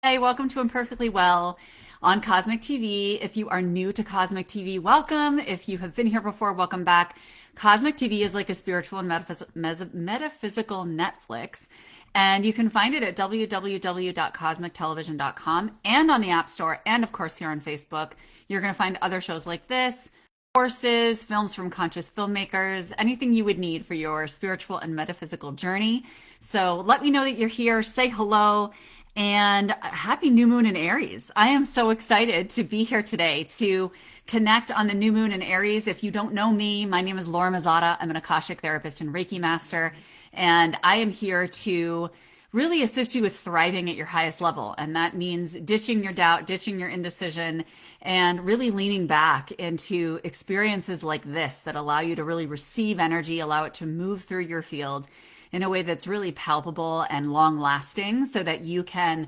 Hey, welcome to Imperfectly Well on Cosmic TV. If you are new to Cosmic TV, welcome. If you have been here before, welcome back. Cosmic TV is like a spiritual and metaphysical Netflix, and you can find it at www.cosmictelevision.com and on the App Store, and of course here on Facebook. You're going to find other shows like this, courses, films from conscious filmmakers, anything you would need for your spiritual and metaphysical journey. So let me know that you're here. Say hello. And happy new moon in Aries. I am so excited to be here today to connect on the new moon in Aries. If you don't know me, my name is Laura Mazzotta. I'm an Akashic therapist and Reiki Master, and I am here to really assist you with thriving at your highest level. And that means ditching your doubt, ditching your indecision, and really leaning back into experiences like this that allow you to really receive energy, allow it to move through your field in a way that's really palpable and long lasting so that you can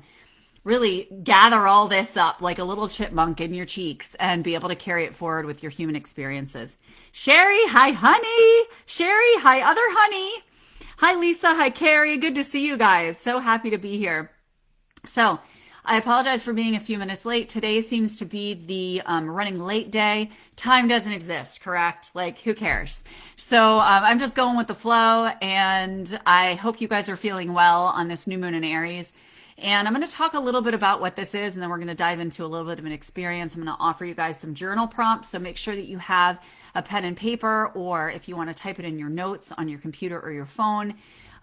really gather all this up like a little chipmunk in your cheeks and be able to carry it forward with your human experiences. Sherry, hi honey. Sherry, hi other honey. Hi Lisa, hi Carrie. Good to see you guys. So happy to be here. So I apologize for being a few minutes late. Today seems to be the running late day. Time doesn't exist, correct? Like, who cares? So I'm just going with the flow, and I hope you guys are feeling well on this new moon in Aries. And I'm going to talk a little bit about what this is, and then we're going to dive into a little bit of an experience. I'm going to offer you guys some journal prompts, so make sure that you have a pen and paper, or if you want to type it in your notes on your computer or your phone,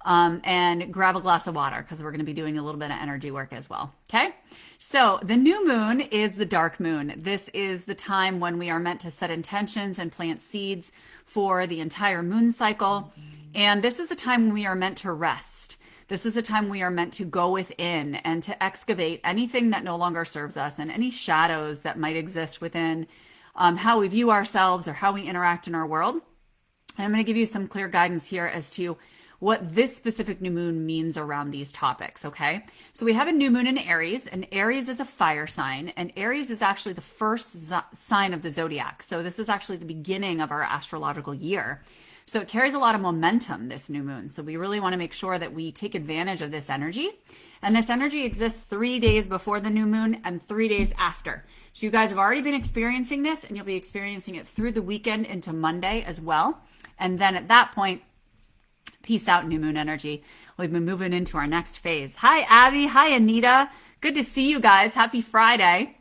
and grab a glass of water because we're going to be doing a little bit of energy work as well. Okay. So the new moon is the dark moon. This is the time when we are meant to set intentions and plant seeds for the entire moon cycle. And this is a time when we are meant to rest. This is a time we are meant to go within and to excavate anything that no longer serves us and any shadows that might exist within how we view ourselves or how we interact in our world. And I'm going to give you some clear guidance here as to what this specific new moon means around these topics, okay? So we have a new moon in Aries, and Aries is a fire sign, and Aries is actually the first sign of the zodiac. So this is actually the beginning of our astrological year. So it carries a lot of momentum, this new moon. So we really want to make sure that we take advantage of this energy. And this energy exists 3 days before the new moon and 3 days after. So you guys have already been experiencing this, and you'll be experiencing it through the weekend into Monday as well. And then at that point, peace out, new moon energy. We've been moving into our next phase. Hi, Abby. Hi, Anita. Good to see you guys. Happy Friday.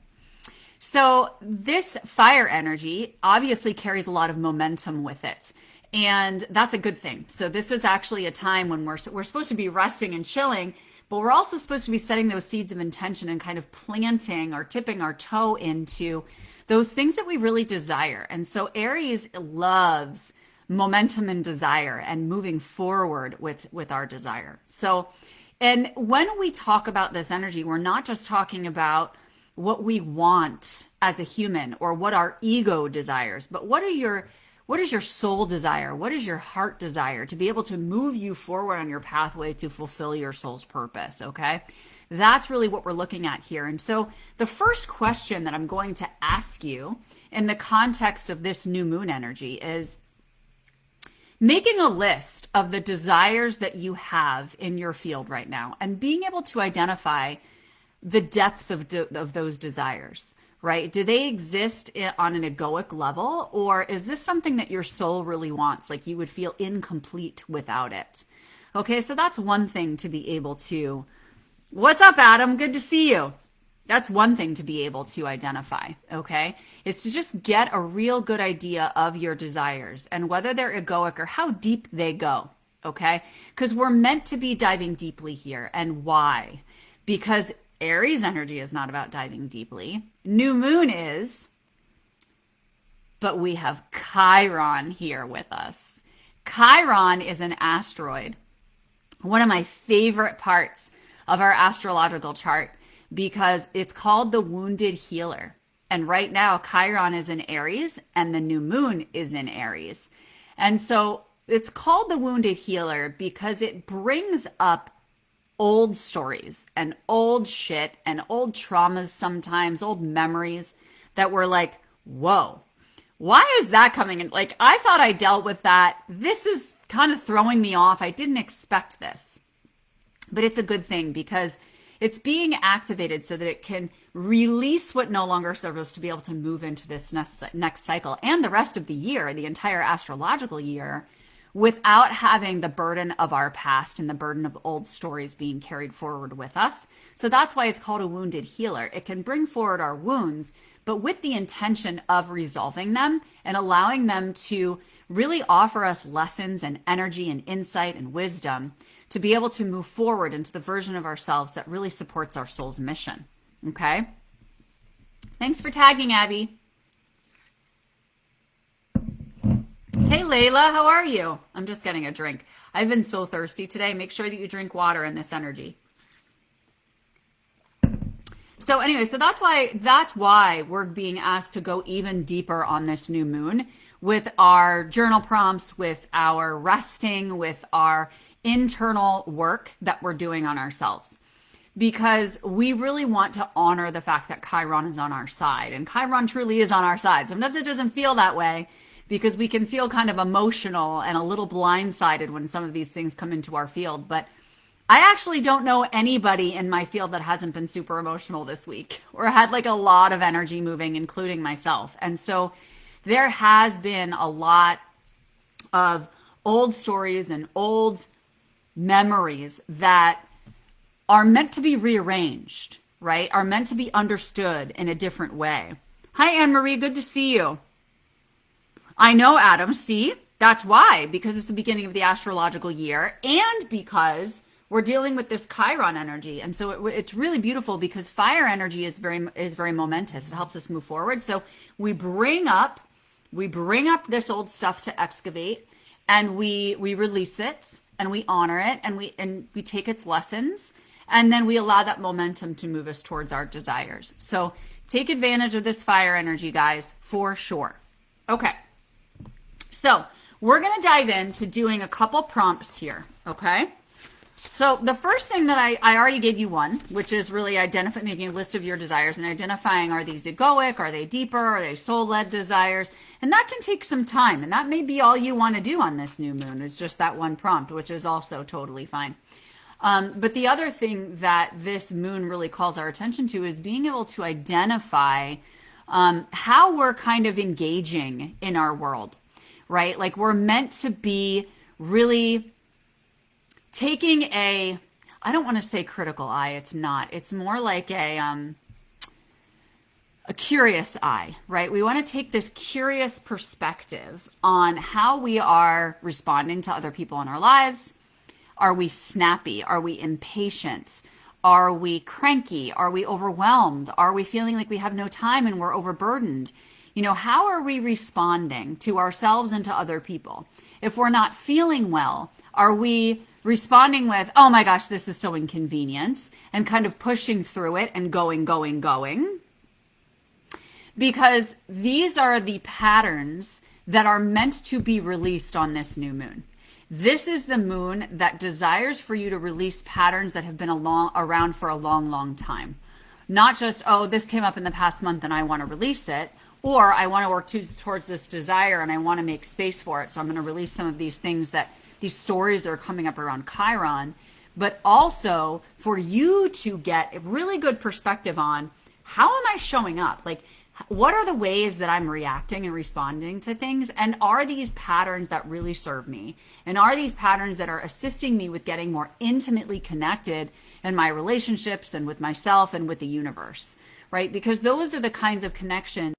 So this fire energy obviously carries a lot of momentum with it. And that's a good thing. So this is actually a time when we're supposed to be resting and chilling, but we're also supposed to be setting those seeds of intention and kind of planting or tipping our toe into those things that we really desire. And so Aries loves momentum and desire and moving forward with our desire. So, and when we talk about this energy, we're not just talking about what we want as a human or what our ego desires, but what is your soul desire? What is your heart desire to be able to move you forward on your pathway to fulfill your soul's purpose? Okay. That's really what we're looking at here. And so the first question that I'm going to ask you in the context of this new moon energy is, making a list of the desires that you have in your field right now and being able to identify the depth of those desires, right? Do they exist on an egoic level, or is this something that your soul really wants? Like you would feel incomplete without it. Okay, so that's one thing to be able to, what's up, Adam? Good to see you. That's one thing to be able to identify, okay? Is to just get a real good idea of your desires and whether they're egoic or how deep they go, okay? Because we're meant to be diving deeply here. And why? Because Aries energy is not about diving deeply. New moon is, but we have Chiron here with us. Chiron is an asteroid, one of my favorite parts of our astrological chart, because it's called the wounded healer. And right now, Chiron is in Aries and the new moon is in Aries. And so it's called the wounded healer because it brings up old stories and old shit and old traumas, sometimes old memories that were like, whoa, why is that coming in? Like, I thought I dealt with that. This is kind of throwing me off. I didn't expect this. But it's a good thing because It's being activated so that it can release what no longer serves us to be able to move into this next cycle and the rest of the year, the entire astrological year, without having the burden of our past and the burden of old stories being carried forward with us. So that's why it's called a wounded healer. It can bring forward our wounds, but with the intention of resolving them and allowing them to really offer us lessons and energy and insight and wisdom to be able to move forward into the version of ourselves that really supports our soul's mission. Okay? Thanks for tagging, Abby. Hey, Layla, how are you? I'm just getting a drink. I've been so thirsty today. Make sure that you drink water in this energy. So anyway, so that's why we're being asked to go even deeper on this new moon with our journal prompts, with our resting, with our internal work that we're doing on ourselves. Because we really want to honor the fact that Chiron is on our side. And Chiron truly is on our side. Sometimes it doesn't feel that way because we can feel kind of emotional and a little blindsided when some of these things come into our field. But I actually don't know anybody in my field that hasn't been super emotional this week or had like a lot of energy moving, including myself. And so there has been a lot of old stories and old memories that are meant to be rearranged, right? Are meant to be understood in a different way. Hi, Anne-Marie. Good to see you. I know, Adam. See, that's why, because it's the beginning of the astrological year and because we're dealing with this Chiron energy. And so it's really beautiful because fire energy is very momentous. It helps us move forward. So we bring up this old stuff to excavate, and we release it and we honor it, and we take its lessons, and then we allow that momentum to move us towards our desires. So take advantage of this fire energy, guys, for sure. Okay. So we're going to dive into doing a couple prompts here. Okay. So the first thing that I already gave you one, which is really making a list of your desires and identifying, are these egoic, are they deeper, are they soul-led desires? And that can take some time. And that may be all you want to do on this new moon, is just that one prompt, which is also totally fine. But the other thing that this moon really calls our attention to is being able to identify how we're kind of engaging in our world, right? Like we're meant to be really taking I don't want to say critical eye, it's not. It's more like a curious eye, right? We want to take this curious perspective on how we are responding to other people in our lives. Are we snappy? Are we impatient? Are we cranky? Are we overwhelmed? Are we feeling like we have no time and we're overburdened? You know, how are we responding to ourselves and to other people? If we're not feeling well, are we responding with, oh my gosh, this is so inconvenient, and kind of pushing through it and going? Because these are the patterns that are meant to be released on this new moon. This is the moon that desires for you to release patterns that have been around for a long, long time. Not just, oh, this came up in the past month and I want to release it, or I want to work towards this desire and I want to make space for it, so I'm going to release some of these things, these stories that are coming up around Chiron, but also for you to get a really good perspective on, how am I showing up? Like, what are the ways that I'm reacting and responding to things? And are these patterns that really serve me? And are these patterns that are assisting me with getting more intimately connected in my relationships and with myself and with the universe, right? Because those are the kinds of connections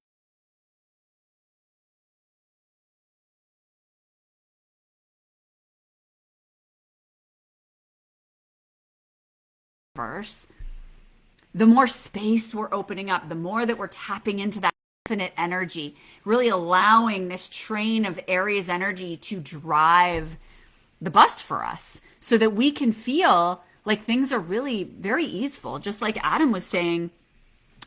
the more space we're opening up, the more that we're tapping into that infinite energy, really allowing this train of Aries energy to drive the bus for us so that we can feel like things are really very easeful. Just like Adam was saying,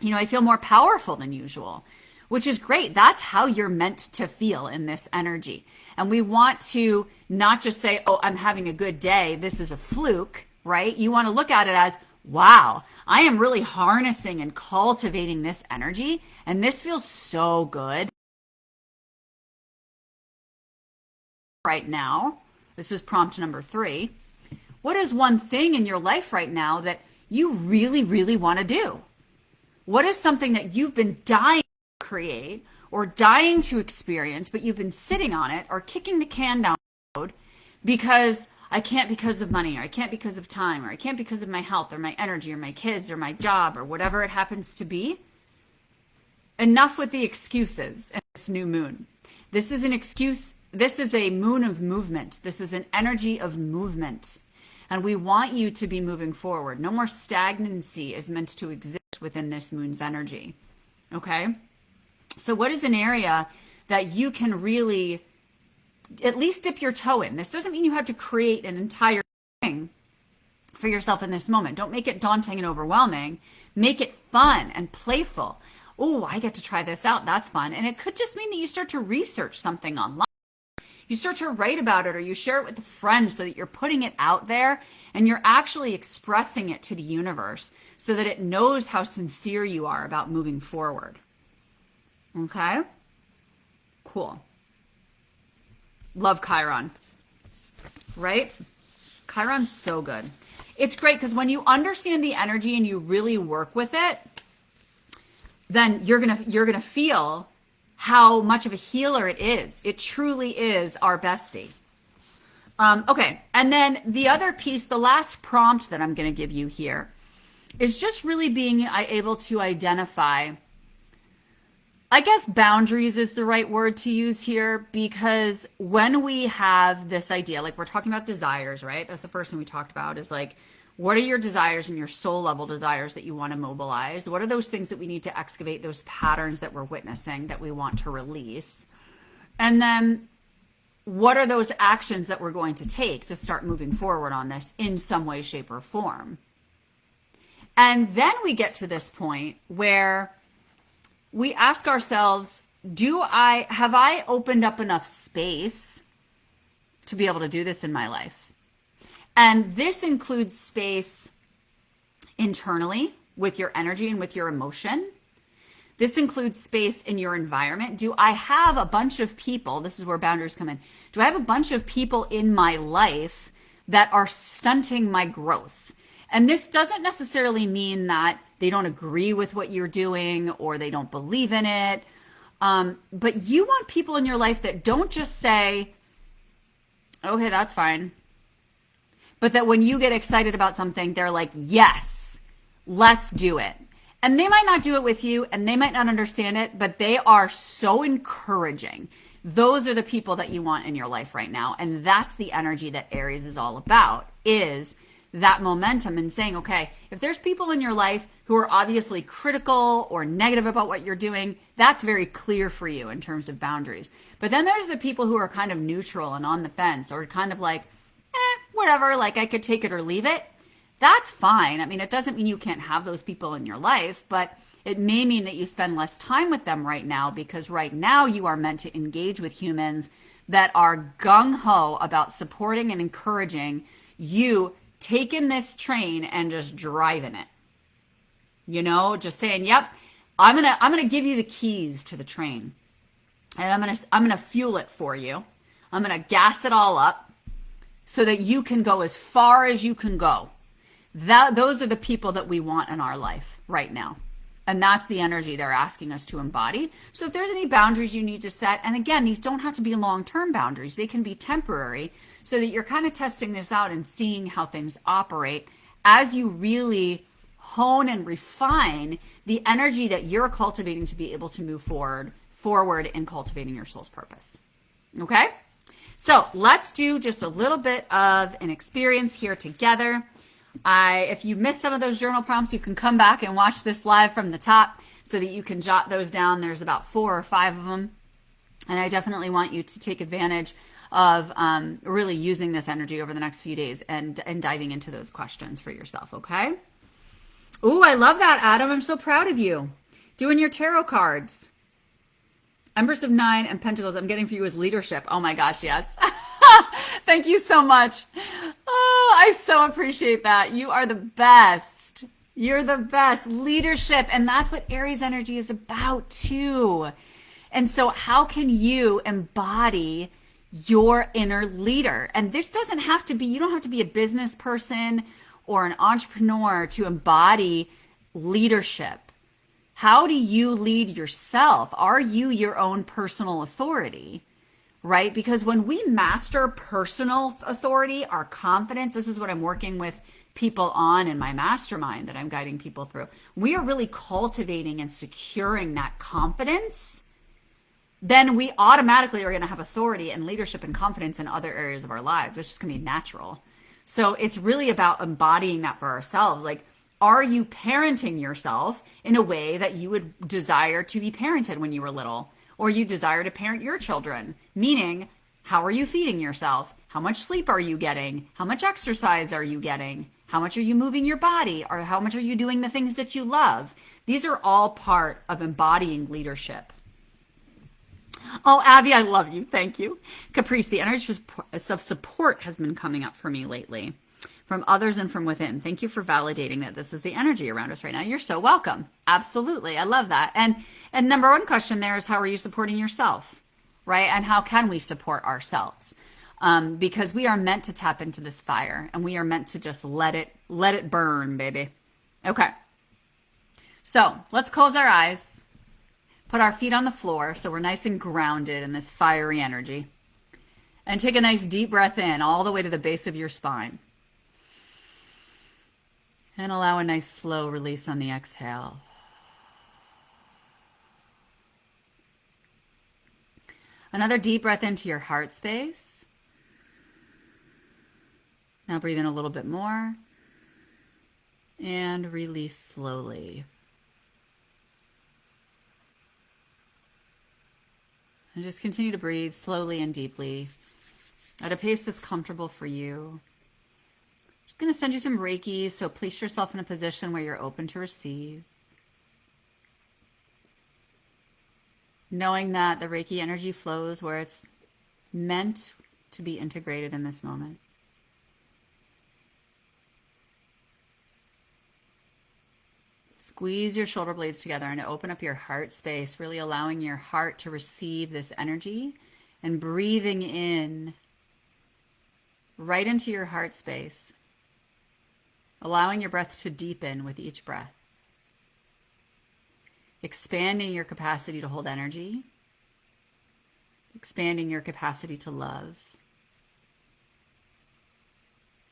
you know, I feel more powerful than usual, which is great. That's how you're meant to feel in this energy. And we want to not just say, oh, I'm having a good day, this is a fluke, right? You want to look at it as, wow, I am really harnessing and cultivating this energy, and this feels so good right now. This is prompt number 3. What is one thing in your life right now that you really, really want to do? What is something that you've been dying to create or dying to experience, but you've been sitting on it or kicking the can down the road because I can't because of money, or I can't because of time, or I can't because of my health or my energy or my kids or my job or whatever it happens to be? Enough with the excuses in this new moon. This is an excuse. This is a moon of movement. This is an energy of movement. And we want you to be moving forward. No more stagnancy is meant to exist within this moon's energy. Okay? So what is an area that you can really at least dip your toe in? This doesn't mean you have to create an entire thing for yourself in this moment. Don't make it daunting and overwhelming. Make it fun and playful. Oh, I get to try this out. That's fun. And it could just mean that you start to research something online. You start to write about it, or you share it with a friend so that you're putting it out there and you're actually expressing it to the universe so that it knows how sincere you are about moving forward. Okay? Cool. Love Chiron. Right? Chiron's so good. It's great because when you understand the energy and you really work with it, then you're gonna feel how much of a healer it is. It truly is our bestie. Okay, and then the other piece, the last prompt that I'm going to give you here is just really being able to identify, I guess boundaries is the right word to use here, because when we have this idea, like we're talking about desires, right? That's the first thing we talked about, is like, what are your desires and your soul level desires that you want to mobilize? What are those things that we need to excavate, those patterns that we're witnessing that we want to release? And then what are those actions that we're going to take to start moving forward on this in some way, shape, or form? And then we get to this point where we ask ourselves, have I opened up enough space to be able to do this in my life? And this includes space internally with your energy and with your emotion. This includes space in your environment. Do I have a bunch of people, this is where boundaries come in, do I have a bunch of people in my life that are stunting my growth? And this doesn't necessarily mean that they don't agree with what you're doing or they don't believe in it. But you want people in your life that don't just say, okay, that's fine. But that when you get excited about something, they're like, yes, let's do it. And they might not do it with you and they might not understand it, but they are so encouraging. Those are the people that you want in your life right now. And that's the energy that Aries is all about, is that momentum and saying, okay, if there's people in your life who are obviously critical or negative about what you're doing, that's very clear for you in terms of boundaries. But then there's the people who are kind of neutral and on the fence, or kind of like, whatever, like I could take it or leave it. That's fine. I mean, it doesn't mean you can't have those people in your life, but it may mean that you spend less time with them right now, because right now you are meant to engage with humans that are gung-ho about supporting and encouraging you taking this train and just driving it. You know, just saying, yep, I'm gonna give you the keys to the train, and I'm gonna fuel it for you. I'm gonna gas it all up so that you can go as far as you can go. Those are the people that we want in our life right now. And that's the energy they're asking us to embody. So if there's any boundaries you need to set, and again, these don't have to be long-term boundaries. They can be temporary, so that you're kind of testing this out and seeing how things operate as you really hone and refine the energy that you're cultivating to be able to move forward in cultivating your soul's purpose. Okay? So let's do just a little bit of an experience here together. If you missed some of those journal prompts, you can come back and watch this live from the top so that you can jot those down. There's about 4 or 5 of them. And I definitely want you to take advantage of really using this energy over the next few days and diving into those questions for yourself, okay? Ooh, I love that, Adam. I'm so proud of you. Doing your tarot cards. Empress of 9 and Pentacles, I'm getting for you as leadership. Oh my gosh, yes. Thank you so much. Oh, I so appreciate that. You are the best. You're the best. Leadership. And that's what Aries energy is about too. And so how can you embody your inner leader? And this doesn't have to be, you don't have to be a business person or an entrepreneur to embody leadership? How do you lead yourself? Are you your own personal authority? Right? Because when we master personal authority, our confidence, this is what I'm working with people on in my mastermind that I'm guiding people through. We are really cultivating and securing that confidence. Then we automatically are going to have authority and leadership and confidence in other areas of our lives. It's just going to be natural. So it's really about embodying that for ourselves. Like, are you parenting yourself in a way that you would desire to be parented when you were little? Or you desire to parent your children? Meaning, how are you feeding yourself? How much sleep are you getting? How much exercise are you getting? How much are you moving your body? Or how much are you doing the things that you love? These are all part of embodying leadership. Oh, Abby, I love you. Thank you. Caprice, the energy of support has been coming up for me lately from others and from within. Thank you for validating that this is the energy around us right now. You're so welcome. Absolutely. I love that. And number one question there is, how are you supporting yourself? Right? And how can we support ourselves? Because we are meant to tap into this fire and we are meant to just let it burn, baby. Okay. So let's close our eyes, put our feet on the floor so we're nice and grounded in this fiery energy, and take a nice deep breath in all the way to the base of your spine. And allow a nice slow release on the exhale. Another deep breath into your heart space. Now breathe in a little bit more. And release slowly. And just continue to breathe slowly and deeply at a pace that's comfortable for you. Just going to send you some Reiki, so place yourself in a position where you're open to receive. Knowing that the Reiki energy flows where it's meant to be integrated in this moment. Squeeze your shoulder blades together and open up your heart space, really allowing your heart to receive this energy and breathing in right into your heart space. Allowing your breath to deepen with each breath. Expanding your capacity to hold energy. Expanding your capacity to love.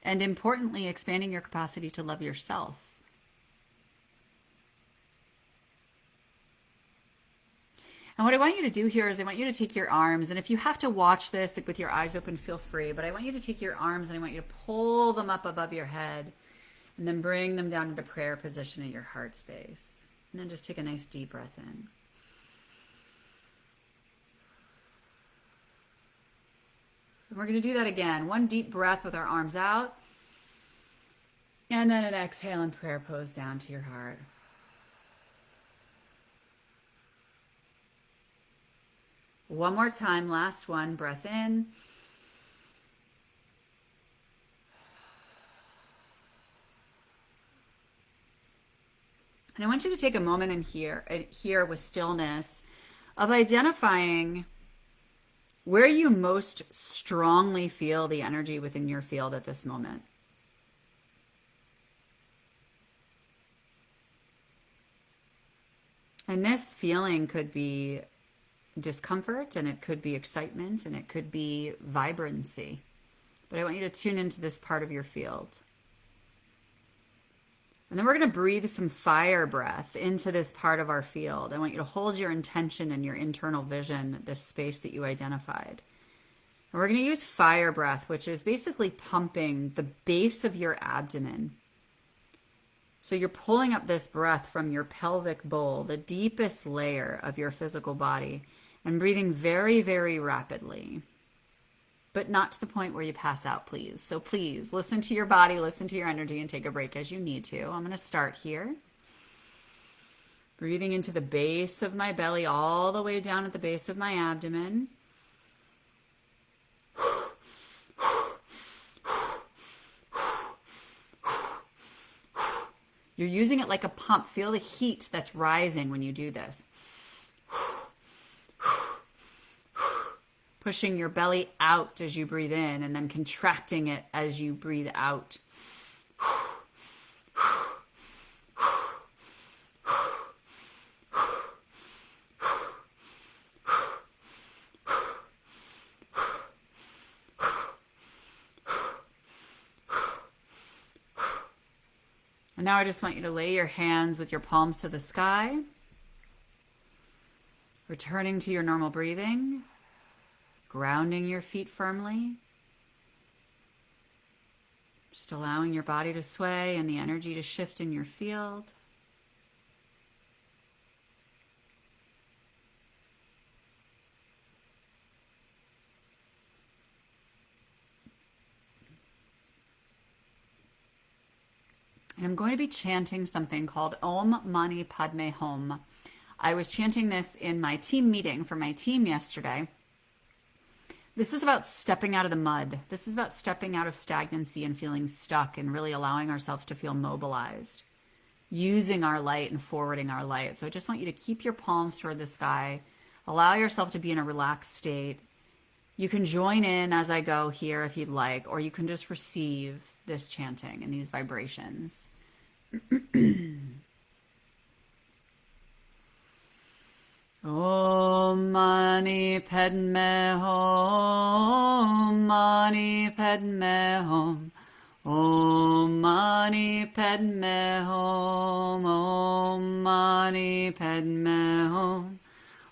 And importantly, expanding your capacity to love yourself. And what I want you to do here is I want you to take your arms, and if you have to watch this like with your eyes open, feel free, but I want you to take your arms and I want you to pull them up above your head. And then bring them down into prayer position in your heart space. And then just take a nice deep breath in. And we're going to do that again. One deep breath with our arms out. And then an exhale and prayer pose down to your heart. One more time, last one, breath in. And I want you to take a moment in here with stillness of identifying where you most strongly feel the energy within your field at this moment. And this feeling could be discomfort, and it could be excitement, and it could be vibrancy. But I want you to tune into this part of your field. And then we're going to breathe some fire breath into this part of our field. I want you to hold your intention and your internal vision, this space that you identified. And we're going to use fire breath, which is basically pumping the base of your abdomen. So you're pulling up this breath from your pelvic bowl, the deepest layer of your physical body, and breathing very, very rapidly. But not to the point where you pass out, please. So please listen to your body, listen to your energy, and take a break as you need to. I'm going to start here. Breathing into the base of my belly, all the way down at the base of my abdomen. You're using it like a pump. Feel the heat that's rising when you do this. Pushing your belly out as you breathe in and then contracting it as you breathe out. And now I just want you to lay your hands with your palms to the sky, returning to your normal breathing, grounding your feet firmly, just allowing your body to sway and the energy to shift in your field. And I'm going to be chanting something called Om Mani Padme Hum. I was chanting this in my team meeting for my team yesterday. This is about stepping out of the mud. This is about stepping out of stagnancy and feeling stuck and really allowing ourselves to feel mobilized, using our light and forwarding our light. So I just want you to keep your palms toward the sky. Allow yourself to be in a relaxed state. You can join in as I go here if you'd like, or you can just receive this chanting and these vibrations. Om Mani Padme Hum, Mani Padme Hum, Om Mani Padme Hum, Om Mani Padme Hum,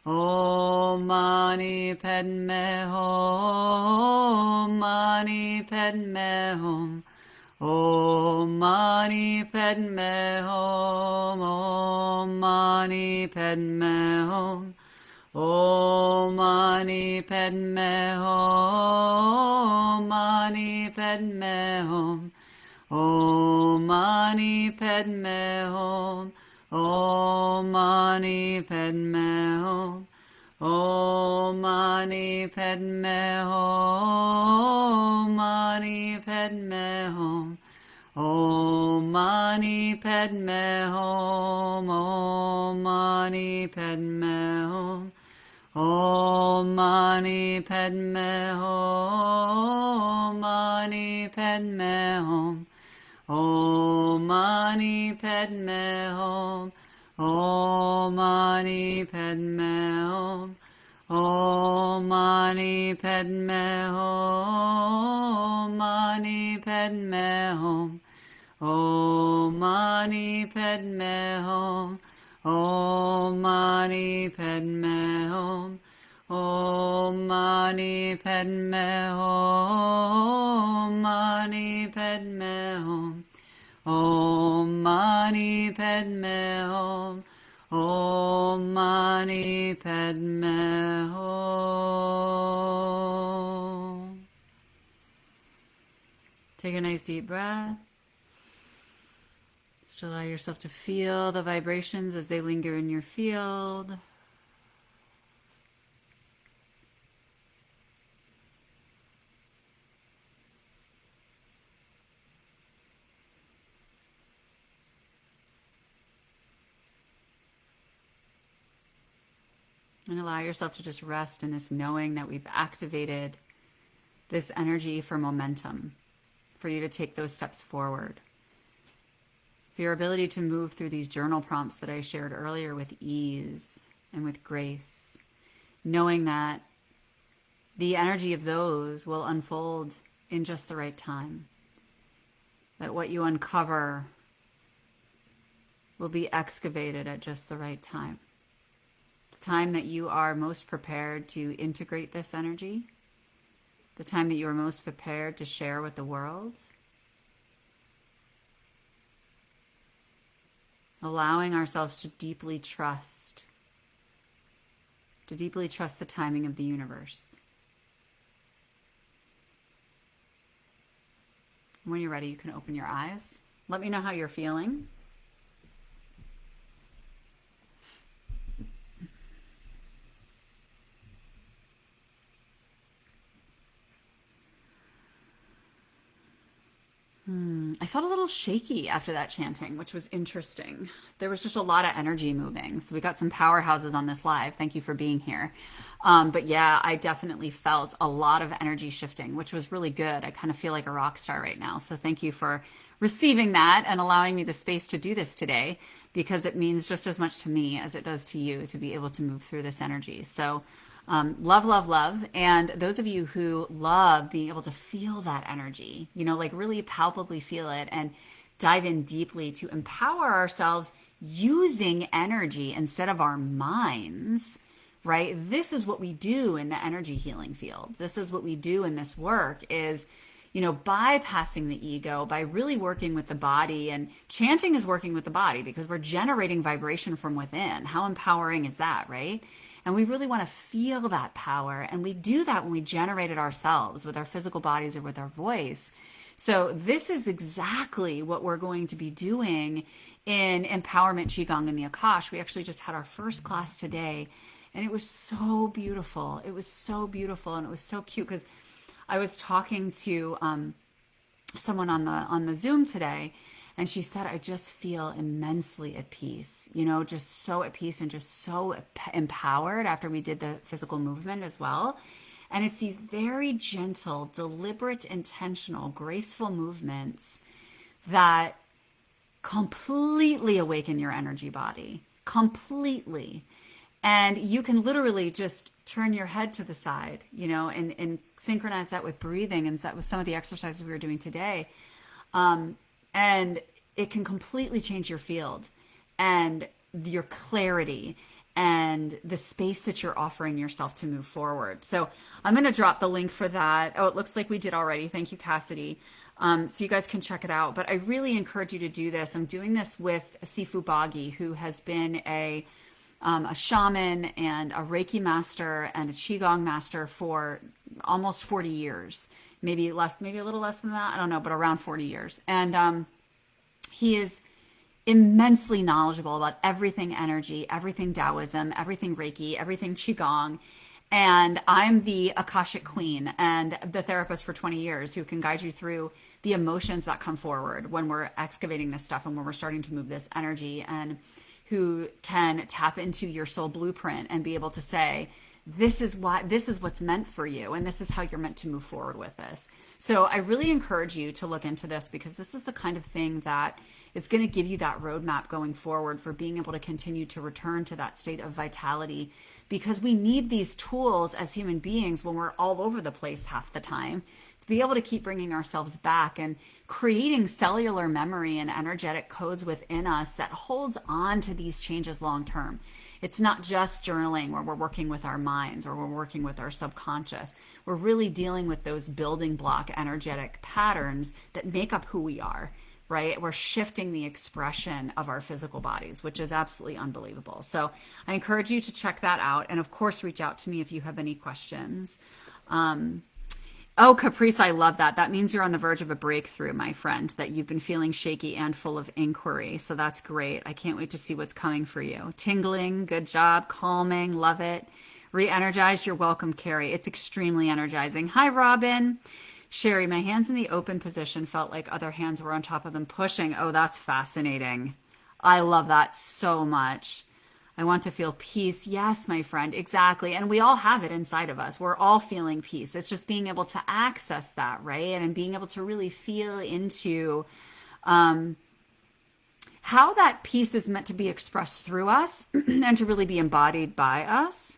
Om Mani Padme Hum, Mani Padme Hum, Om Mani Padme Hum, Om Mani Padme Hum, Om Mani Padme Hum, Mani Padme Hum, Om Mani Padme Hum, Om Mani Padme Hum, Om Mani Padme Hum, Mani Padme Hum, Om Mani Padme Hum, Om Mani Padme Hum, Om Mani Padme Hum, Mani Padme Hum, Om Mani Padme Hum, Om Mani Padme Hum, Om Mani Padme Hum, Mani Padme Hum, Om Mani Padme Hum, Om Mani Padme Hum, Om Mani Padme Hum, Mani Padme Hum, Om Mani Padme Hum, Om Mani Padme Hum. Take a nice deep breath. Just allow yourself to feel the vibrations as they linger in your field. And allow yourself to just rest in this knowing that we've activated this energy for momentum, for you to take those steps forward. For your ability to move through these journal prompts that I shared earlier with ease and with grace, knowing that the energy of those will unfold in just the right time. That what you uncover will be excavated at just the right time. The time that you are most prepared to integrate this energy, the time that you are most prepared to share with the world, allowing ourselves to deeply trust the timing of the universe. When you're ready, you can open your eyes. Let me know how you're feeling. I felt a little shaky after that chanting, which was interesting. There was just a lot of energy moving. So we got some powerhouses on this live. Thank you for being here. But yeah, I definitely felt a lot of energy shifting, which was really good. I kind of feel like a rock star right now. So thank you for receiving that and allowing me the space to do this today, because it means just as much to me as it does to you to be able to move through this energy. So love, love, love. And those of you who love being able to feel that energy, like really palpably feel it and dive in deeply to empower ourselves using energy instead of our minds, right? This is what we do in the energy healing field. This is what we do in this work is, bypassing the ego by really working with the body. And chanting is working with the body because we're generating vibration from within. How empowering is that, right? And we really want to feel that power. And we do that when we generate it ourselves with our physical bodies or with our voice. So this is exactly what we're going to be doing in Empowerment Qigong and the Akash. We actually just had our first class today, and it was so beautiful. It was so beautiful, and it was so cute because I was talking to someone on the Zoom today, and she said, I just feel immensely at peace, just so at peace and just so empowered after we did the physical movement as well. And it's these very gentle, deliberate, intentional, graceful movements that completely awaken your energy body, completely. And you can literally just turn your head to the side, and synchronize that with breathing. And that was some of the exercises we were doing today. And it can completely change your field and your clarity and the space that you're offering yourself to move forward. So I'm going to drop the link for that. Oh, it looks like we did already. Thank you, Cassidy. So you guys can check it out. But I really encourage you to do this. I'm doing this with Sifu Bagi, who has been a shaman and a Reiki Master and a Qigong Master for almost 40 years. Maybe less, maybe a little less than that. I don't know, but around 40 years. And he is immensely knowledgeable about everything energy, everything Taoism, everything Reiki, everything Qigong. And I'm the Akashic Queen and the therapist for 20 years who can guide you through the emotions that come forward when we're excavating this stuff and when we're starting to move this energy, and who can tap into your soul blueprint and be able to say, this is what's meant for you, and this is how you're meant to move forward with this. So I really encourage you to look into this, because this is the kind of thing that is going to give you that roadmap going forward for being able to continue to return to that state of vitality, because we need these tools as human beings when we're all over the place half the time, to be able to keep bringing ourselves back and creating cellular memory and energetic codes within us that holds on to these changes long term. It's not just journaling where we're working with our minds or we're working with our subconscious. We're really dealing with those building block energetic patterns that make up who we are, right? We're shifting the expression of our physical bodies, which is absolutely unbelievable. So I encourage you to check that out. And of course, reach out to me if you have any questions. Oh, Caprice, I love that. That means you're on the verge of a breakthrough, my friend, that you've been feeling shaky and full of inquiry. So that's great. I can't wait to see what's coming for you. Tingling, good job. Calming, love it. Re-energized, you're welcome, Carrie. It's extremely energizing. Hi, Robin. Sherry, my hands in the open position felt like other hands were on top of them pushing. Oh, that's fascinating. I love that so much. I want to feel peace. Yes, my friend, exactly. And we all have it inside of us. We're all feeling peace. It's just being able to access that, right? And being able to really feel into how that peace is meant to be expressed through us and to really be embodied by us.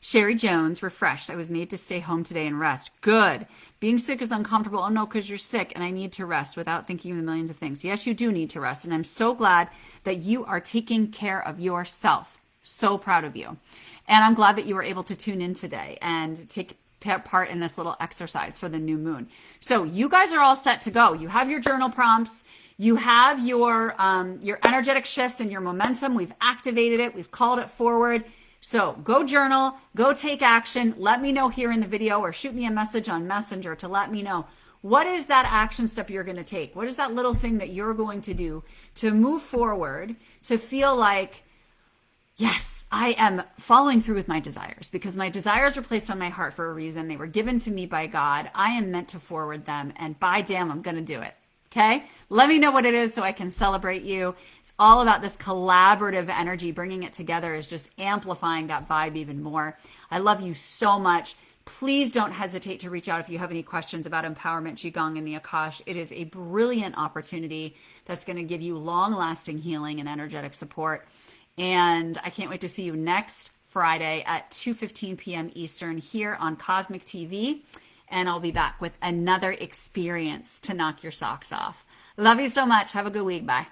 Sherry Jones, refreshed. I was made to stay home today and rest. Good. Being sick is uncomfortable. Oh no, because you're sick and I need to rest without thinking of the millions of things. Yes, you do need to rest. And I'm so glad that you are taking care of yourself. So proud of you. And I'm glad that you were able to tune in today and take part in this little exercise for the new moon. So you guys are all set to go. You have your journal prompts. You have your energetic shifts and your momentum. We've activated it. We've called it forward. So go journal, go take action. Let me know here in the video or shoot me a message on Messenger to let me know, what is that action step you're going to take? What is that little thing that you're going to do to move forward, to feel like, yes, I am following through with my desires, because my desires were placed on my heart for a reason. They were given to me by God. I am meant to forward them, and by damn, I'm going to do it. Okay, let me know what it is so I can celebrate you. It's all about this collaborative energy. Bringing it together is just amplifying that vibe even more. I love you so much. Please don't hesitate to reach out if you have any questions about Empowerment Qigong and the Akash. It is a brilliant opportunity that's going to give you long-lasting healing and energetic support. And I can't wait to see you next Friday at 2:15 p.m. Eastern here on Cosmic TV. And I'll be back with another experience to knock your socks off. Love you so much. Have a good week. Bye.